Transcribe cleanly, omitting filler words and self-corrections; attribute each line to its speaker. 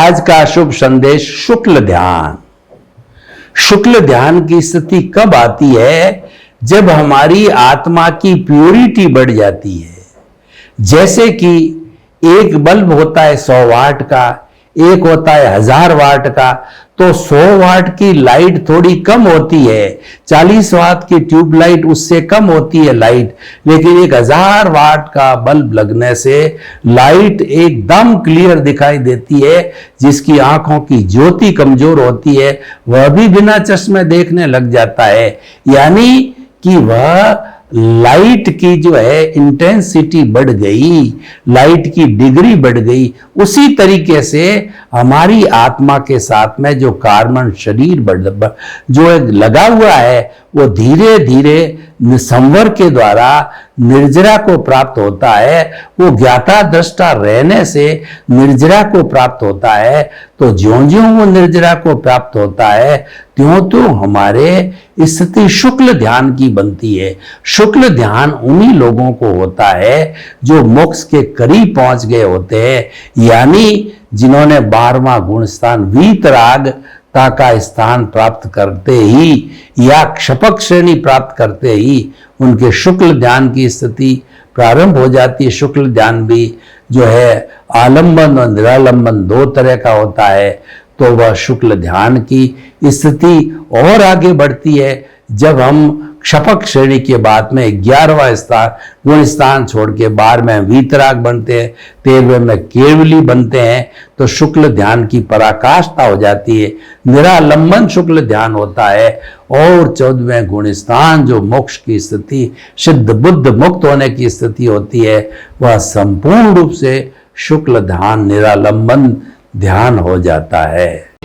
Speaker 1: आज का शुभ संदेश शुक्ल ध्यान। शुक्ल ध्यान की स्थिति कब आती है? जब हमारी आत्मा की प्योरिटी बढ़ जाती है। जैसे कि एक बल्ब होता है 100 वाट का, एक होता है 1000 वाट का, तो 100 वाट की लाइट थोड़ी कम होती है, 40 वाट की ट्यूबलाइट उससे कम होती है लाइट, लेकिन एक 1000 वाट का बल्ब लगने से लाइट एकदम क्लियर दिखाई देती है। जिसकी आंखों की ज्योति कमजोर होती है वह भी बिना चश्मे देखने लग जाता है। यानी कि वह लाइट की जो है इंटेंसिटी बढ़ गई, लाइट की डिग्री बढ़ गई। उसी तरीके से हमारी आत्मा के साथ में जो कार्बन शरीर जो लगा हुआ है वो धीरे धीरे संवर के द्वारा निर्जरा को प्राप्त होता है। वो ज्ञाता दृष्टा रहने से निर्जरा को प्राप्त होता है। तो ज्यों ज्यों वो निर्जरा को प्राप्त होता है त्यों त्यों हमारे स्थिति शुक्ल ध्यान की बनती है। शुक्ल ध्यान उन्हीं लोगों को होता है जो मोक्ष के करीब पहुंच गए होते हैं, यानी जिन्होंने 12वां गुण स्थान वीतराग का स्थान प्राप्त करते ही या क्षपक श्रेणी प्राप्त करते ही उनके शुक्ल ध्यान की स्थिति प्रारंभ हो जाती है। शुक्ल ध्यान भी जो है आलंबन और निरालंबन 2 तरह का होता है। तो वह शुक्ल ध्यान की स्थिति और आगे बढ़ती है जब हम क्षपक श्रेणी के बाद में 11वां स्थान गुण स्थान छोड़ के 12वें वीतराग बनते हैं, 13वें में केवली बनते हैं। तो शुक्ल ध्यान की पराकाष्ठा हो जाती है, निरालंबन शुक्ल ध्यान होता है। और 14वें गुण स्थान जो मोक्ष की स्थिति, सिद्ध बुद्ध मुक्त होने की स्थिति होती है, वह संपूर्ण रूप से शुक्ल ध्यान निरालंबन ध्यान हो जाता है।